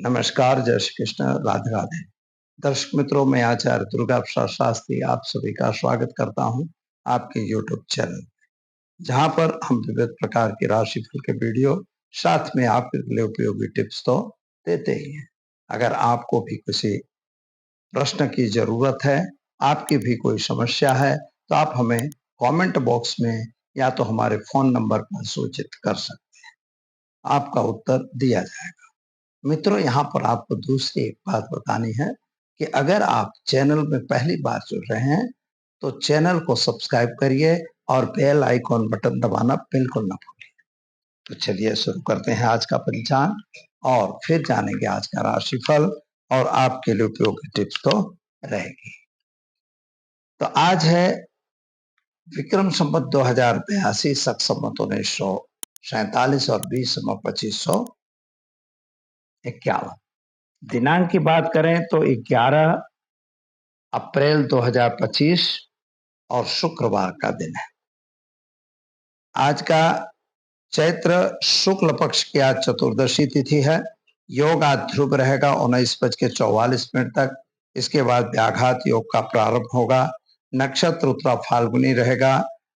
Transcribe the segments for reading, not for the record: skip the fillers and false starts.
नमस्कार, जय श्री कृष्ण, राधे राधे। दर्शक मित्रों, मैं आचार्य दुर्गा प्रसाद शास्त्री आप सभी का स्वागत करता हूं आपके YouTube चैनल, जहां पर हम विविध प्रकार की राशिफल के वीडियो साथ में आपके लिए उपयोगी टिप्स तो देते ही हैं। अगर आपको भी किसी प्रश्न की जरूरत है, आपकी भी कोई समस्या है, तो आप हमें कमेंट बॉक्स में या तो हमारे फोन नंबर पर सूचित कर सकते हैं, आपका उत्तर दिया जाएगा। मित्रों, यहाँ पर आपको दूसरी एक बात बतानी है कि अगर आप चैनल में पहली बार जुड़ रहे हैं तो चैनल को सब्सक्राइब करिए और बेल आइकॉन बटन दबाना बिल्कुल ना भूलिए। तो चलिए शुरू करते हैं आज का पंचांग और फिर जानेंगे आज का राशिफल और आपके लिए उपयोगी टिप्स तो रहेगी। तो आज है विक्रम संवत 2082, शक संवत 1947 और 20/25/21। दिनांक की बात करें तो 11 अप्रैल 2025 और शुक्रवार का दिन है। आज का चैत्र शुक्ल पक्ष की आज चतुर्दशी तिथि है। योग आज ध्रुव रहेगा 19:44 तक। इसके बाद व्याघात योग का प्रारंभ होगा। नक्षत्र उत्तरा फाल्गुनी रहेगा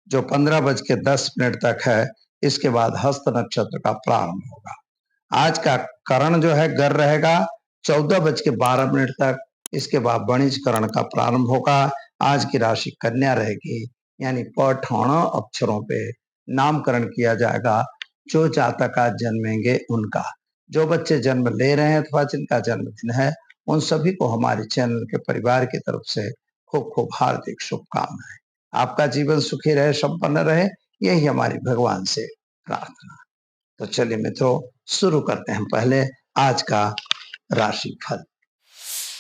जो 15:10 तक है। इसके बाद हस्त नक्षत्र का प्रारंभ होगा। आज का करण जो है गर रहेगा 14:12 तक। इसके बाद वणिज करण का प्रारंभ होगा। आज की राशि कन्या रहेगी, यानी प ठौण अक्षरों पे नामकरण किया जाएगा। जो जातक आज जन्मेंगे उनका, जो बच्चे जन्म ले रहे हैं अथवा जिनका जन्मदिन है, उन सभी को हमारे चैनल के परिवार की तरफ से खूब खूब हार्दिक शुभकामनाएं। आपका जीवन सुखी रहे, संपन्न रहे, यही हमारी भगवान से प्रार्थना। तो चलिए मित्रों, शुरू करते हैं पहले आज का राशिफल।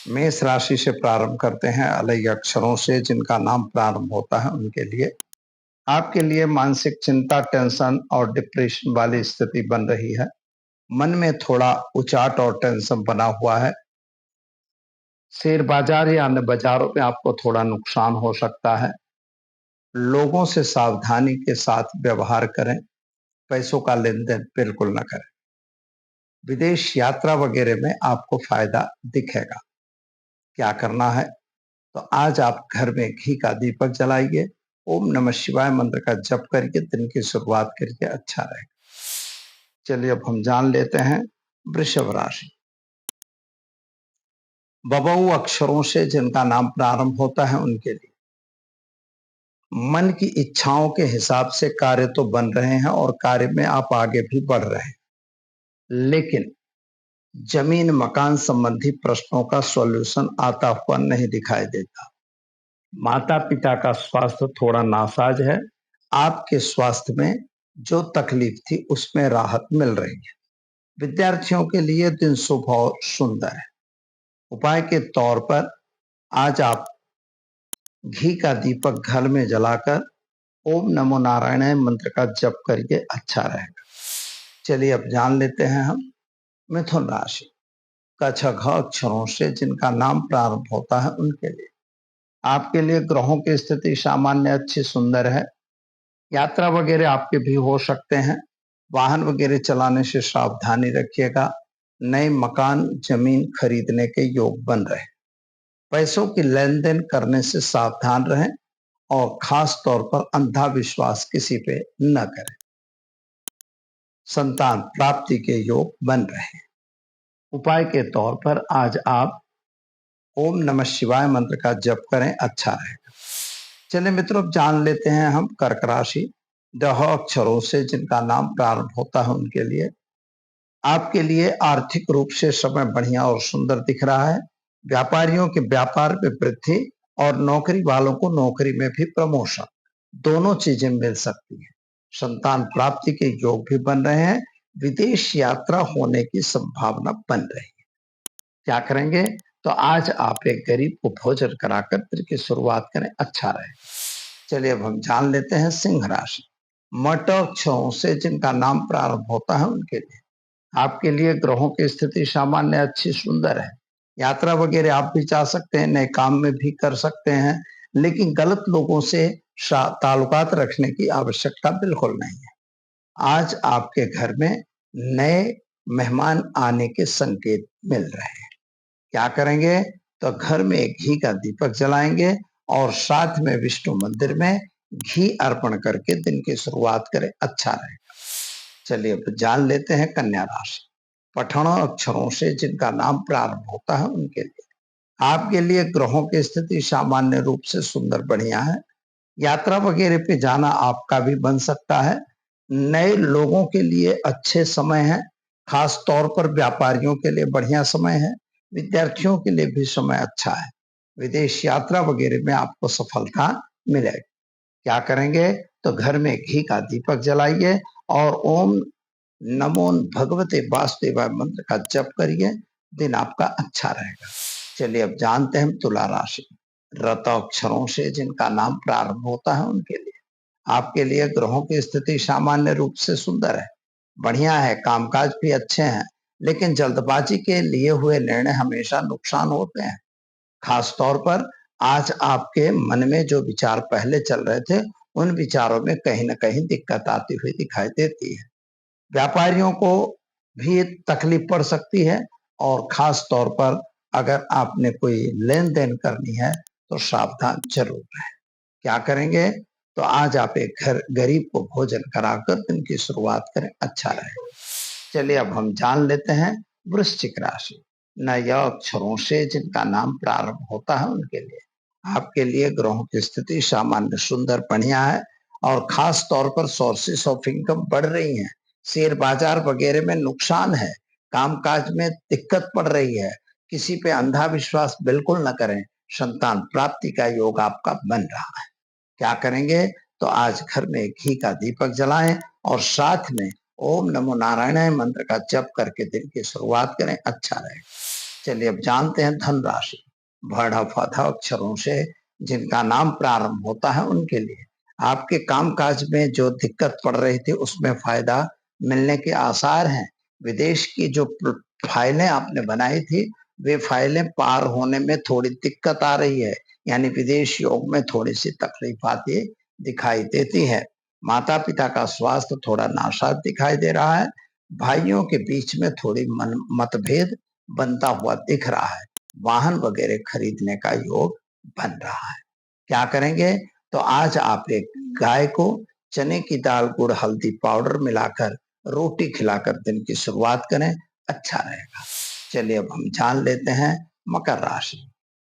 मेष राशि से प्रारंभ करते हैं। अलग अक्षरों से जिनका नाम प्रारंभ होता है उनके लिए आपके लिए मानसिक चिंता, टेंशन और डिप्रेशन वाली स्थिति बन रही है। मन में थोड़ा उचाट और टेंशन बना हुआ है। शेयर बाजार या अन्य बाजारों में आपको थोड़ा नुकसान हो सकता है। लोगों से सावधानी के साथ व्यवहार करें। पैसों का लेन देन बिल्कुल न करें। विदेश यात्रा वगैरह में आपको फायदा दिखेगा। क्या करना है, तो आज आप घर में घी का दीपक जलाइए, ओम नमः शिवाय मंत्र का जप करके दिन की शुरुआत करके अच्छा रहेगा। चलिए अब हम जान लेते हैं वृषभ राशि। बबऊ अक्षरों से जिनका नाम प्रारंभ होता है उनके लिए मन की इच्छाओं के हिसाब से कार्य तो बन रहे हैं और कार्य में आप आगे भी बढ़ रहे हैं, लेकिन जमीन मकान संबंधी प्रश्नों का सॉल्यूशन आता हुआ नहीं दिखाई देता। माता पिता का स्वास्थ्य थोड़ा नासाज है। आपके स्वास्थ्य में जो तकलीफ थी उसमें राहत मिल रही है। विद्यार्थियों के लिए दिन शुभ और सुंदर है। उपाय के तौर पर आज आप घी का दीपक घर में जलाकर ओम नमो नारायण मंत्र का जप करके अच्छा रहेगा। चलिए अब जान लेते हैं हम मिथुन राशि। कछ घ अक्षरों से जिनका नाम प्रारंभ होता है उनके लिए आपके लिए ग्रहों की स्थिति सामान्य अच्छी सुंदर है। यात्रा वगैरह आपके भी हो सकते हैं। वाहन वगैरह चलाने से सावधानी रखिएगा। नए मकान जमीन खरीदने के योग बन रहे। पैसों की लेन देन करने से सावधान रहें और खास तौर पर अंधा विश्वास किसी पे न करें। संतान प्राप्ति के योग बन रहे हैं। उपाय के तौर पर आज आप ओम नमः शिवाय मंत्र का जप करें, अच्छा रहेगा। चलिए मित्रों, अब जान लेते हैं हम कर्क राशि। डह अक्षरों से जिनका नाम प्रारंभ होता है उनके लिए आपके लिए आर्थिक रूप से समय बढ़िया और सुंदर दिख रहा है। व्यापारियों के व्यापार में वृद्धि और नौकरी वालों को नौकरी में भी प्रमोशन, दोनों चीजें मिल सकती है। संतान प्राप्ति के योग भी बन रहे हैं। विदेश यात्रा होने की संभावना बन रही है। क्या करेंगे, तो आज आप एक गरीब को भोजन कराकर दिन की शुरुआत करें, अच्छा रहे। चलिए अब हम जान लेते हैं सिंह राशि। मट अक्षरों से जिनका नाम प्रारंभ होता है उनके लिए आपके लिए ग्रहों की स्थिति सामान्य अच्छी सुंदर है। यात्रा वगैरह आप भी जा सकते हैं, नए काम में भी कर सकते हैं, लेकिन गलत लोगों से ताल्लुकात रखने की आवश्यकता बिल्कुल नहीं है। आज आपके घर में नए मेहमान आने के संकेत मिल रहे हैं। क्या करेंगे? तो घर में घी का दीपक जलाएंगे और साथ में विष्णु मंदिर में घी अर्पण करके दिन की शुरुआत करें, अच्छा रहेगा। चलिए अब जान लेते हैं कन्या राशि। पठनों अक्षरों से जिनका नाम प्रारंभ होता है उनके लिए आपके लिए ग्रहों की स्थिति सामान्य रूप से सुंदर बढ़िया है। यात्रा वगैरह पे जाना आपका भी बन सकता है। नए लोगों के लिए अच्छे समय है, खास तौर पर व्यापारियों के लिए बढ़िया समय है। विद्यार्थियों के लिए भी समय अच्छा है। विदेश यात्रा वगैरह में आपको सफलता मिलेगी। क्या करेंगे? तो घर में घी का दीपक जलाइए और ओम नमो भगवते वासुदेवाय मंत्र का जप करिए, दिन आपका अच्छा रहेगा। चलिए अब जानते हैं तुला राशि। रत अक्षरों से जिनका नाम प्रारंभ होता है उनके लिए आपके लिए ग्रहों की स्थिति सामान्य रूप से सुंदर है, बढ़िया है। कामकाज भी अच्छे हैं, लेकिन जल्दबाजी के लिए हुए निर्णय हमेशा नुकसान होते हैं। खास तौर पर आज आपके मन में जो विचार पहले चल रहे थे उन विचारों में कहीं ना कहीं दिक्कत आती हुई दिखाई देती है। व्यापारियों को भी तकलीफ पड़ सकती है और खास तौर पर अगर आपने कोई लेन देन करनी है तो सावधान जरूर रहें। क्या करेंगे? तो आज आप एक घर गरीब को भोजन कराकर दिन की शुरुआत करें, अच्छा रहेगा। चलिए अब हम जान लेते हैं वृश्चिक राशि। नय अक्षरों से जिनका नाम प्रारंभ होता है उनके लिए आपके लिए ग्रहों की स्थिति सामान्य सुंदर बढ़िया है और खास तौर पर सोर्सेस ऑफ इनकम बढ़ रही हैं। शेयर बाजार वगैरह में नुकसान है, कामकाज में दिक्कत पड़ रही है। किसी पे अंधा विश्वास बिल्कुल न करें। संतान प्राप्ति का योग आपका बन रहा है। क्या करेंगे? तो आज घर में घी का दीपक जलाएं और साथ में ओम नमो नारायण मंत्र का जप करके दिन की शुरुआत करें, अच्छा रहेगा। चलिए अब जानते हैं धन राशि। भड़ फधा अक्षरों से जिनका नाम प्रारंभ होता है उनके लिए आपके कामकाज में जो दिक्कत पड़ रही थी उसमें फायदा मिलने के आसार हैं। विदेश की जो फाइलें आपने बनाई थी वे फाइलें पार होने में थोड़ी दिक्कत आ रही है, यानी विदेश योग में थोड़ी सी तकलीफ आती दिखाई देती है। माता पिता का स्वास्थ्य थोड़ा नासाज दिखाई दे रहा है। भाइयों के बीच में थोड़ी मतभेद बनता हुआ दिख रहा है। वाहन वगैरह खरीदने का योग बन रहा है। क्या करेंगे? तो आज आप एक गाय को चने की दाल गुड़ हल्दी पाउडर मिलाकर रोटी खिलाकर दिन की शुरुआत करें, अच्छा रहेगा। चलिए अब हम जान लेते हैं मकर राशि।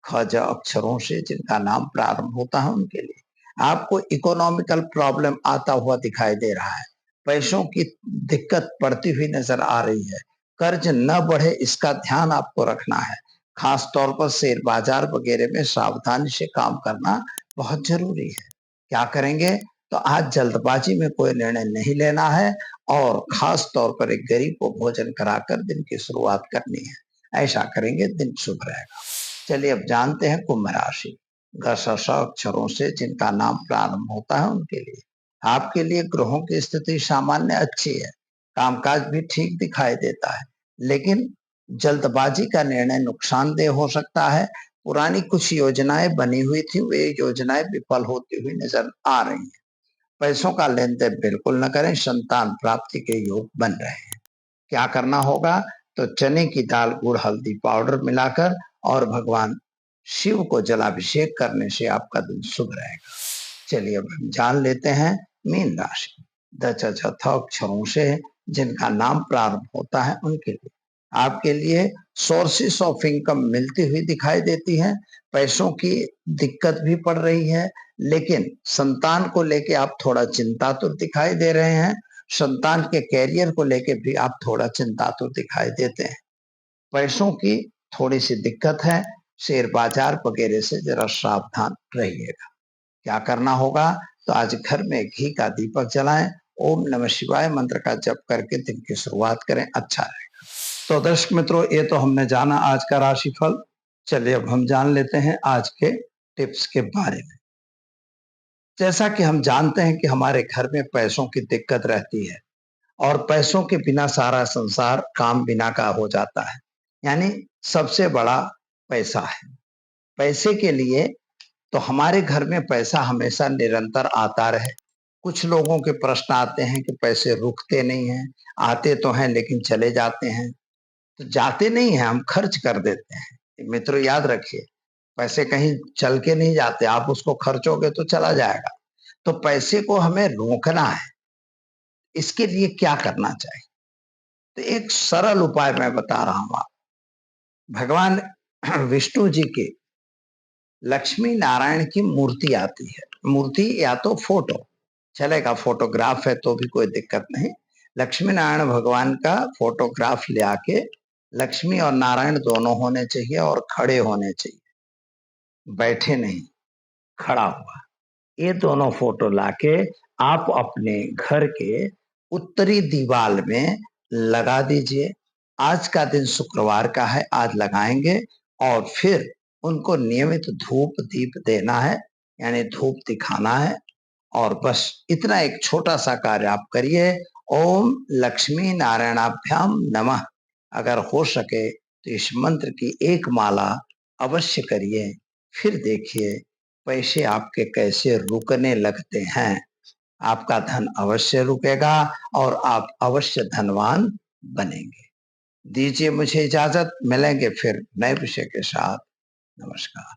खज अक्षरों से जिनका नाम प्रारंभ होता है उनके लिए आपको इकोनॉमिकल प्रॉब्लम आता हुआ दिखाई दे रहा है। पैसों की दिक्कत पड़ती हुई नजर आ रही है। कर्ज न बढ़े इसका ध्यान आपको रखना है। खास तौर पर शेयर बाजार वगैरह में सावधानी से काम करना बहुत जरूरी है। क्या करेंगे? तो आज जल्दबाजी में कोई निर्णय नहीं लेना है और खास तौर पर एक गरीब को भोजन कराकर दिन की शुरुआत करनी है। ऐसा करेंगे दिन शुभ रहेगा। चलिए अब जानते हैं कुंभ राशि। अक्षरों से जिनका नाम प्रारंभ होता है उनके लिए आपके लिए ग्रहों की स्थिति सामान्य अच्छी है। कामकाज भी ठीक दिखाई देता है, लेकिन जल्दबाजी का निर्णय नुकसानदेह हो सकता है। पुरानी कुछ योजनाएं बनी हुई थी, वे योजनाएं विफल होती हुई नजर आ रही हैं। पैसों का लेन देन बिल्कुल न करें, संतान प्राप्ति के योग बन रहे हैं। क्या करना होगा? तो चने की दाल गुड़ हल्दी पाउडर मिलाकर और भगवान शिव को जलाभिषेक करने से आपका दिन शुभ रहेगा। चलिए अब हम जान लेते हैं मीन राशि। अक्षरों से जिनका नाम प्रारंभ होता है उनके लिए आपके लिए सोर्सेस ऑफ इनकम मिलती हुई दिखाई देती है। पैसों की दिक्कत भी पड़ रही है, लेकिन संतान को लेके आप थोड़ा चिंतातुर दिखाई दे रहे हैं। संतान के कैरियर को लेके भी आप थोड़ा चिंतातुर दिखाई देते हैं। पैसों की थोड़ी सी दिक्कत है। शेयर बाजार वगैरह से जरा सावधान रहिएगा। क्या करना होगा? तो आज घर में घी का दीपक जलाएं, ओम नमः शिवाय मंत्र का जप करके दिन की शुरुआत करें, अच्छा रहेगा। तो दर्शक मित्रों, ये तो हमने जाना आज का राशिफल। चलिए अब हम जान लेते हैं आज के टिप्स के बारे में। जैसा कि हम जानते हैं कि हमारे घर में पैसों की दिक्कत रहती है और पैसों के बिना सारा संसार काम बिना का हो जाता है, यानी सबसे बड़ा पैसा है। पैसे के लिए तो हमारे घर में पैसा हमेशा निरंतर आता रहे, कुछ लोगों के प्रश्न आते हैं कि पैसे रुकते नहीं हैं, आते तो हैं लेकिन चले जाते हैं। तो जाते नहीं हैं, हम खर्च कर देते हैं। मित्रों याद रखिए, पैसे कहीं चल के नहीं जाते, आप उसको खर्चोगे तो चला जाएगा। तो पैसे को हमें रोकना है, इसके लिए क्या करना चाहिए? तो एक सरल उपाय मैं बता रहा हूं आप। भगवान विष्णु जी की लक्ष्मी नारायण की मूर्ति आती है। मूर्ति या तो फोटो चलेगा, फोटोग्राफ है तो भी कोई दिक्कत नहीं। लक्ष्मी नारायण भगवान का फोटोग्राफ ले आके, लक्ष्मी और नारायण दोनों होने चाहिए और खड़े होने चाहिए, बैठे नहीं, खड़ा हुआ। ये दोनों फोटो लाके आप अपने घर के उत्तरी दीवार में लगा दीजिए। आज का दिन शुक्रवार का है, आज लगाएंगे और फिर उनको नियमित धूप दीप देना है, यानी धूप दिखाना है। और बस इतना एक छोटा सा कार्य आप करिए। ओम लक्ष्मी नारायणाभ्याम नमः। अगर हो सके तो इस मंत्र की एक माला अवश्य करिए, फिर देखिए पैसे आपके कैसे रुकने लगते हैं। आपका धन अवश्य रुकेगा और आप अवश्य धनवान बनेंगे। दीजिए मुझे इजाजत, मिलेंगे फिर नए विषय के साथ। नमस्कार।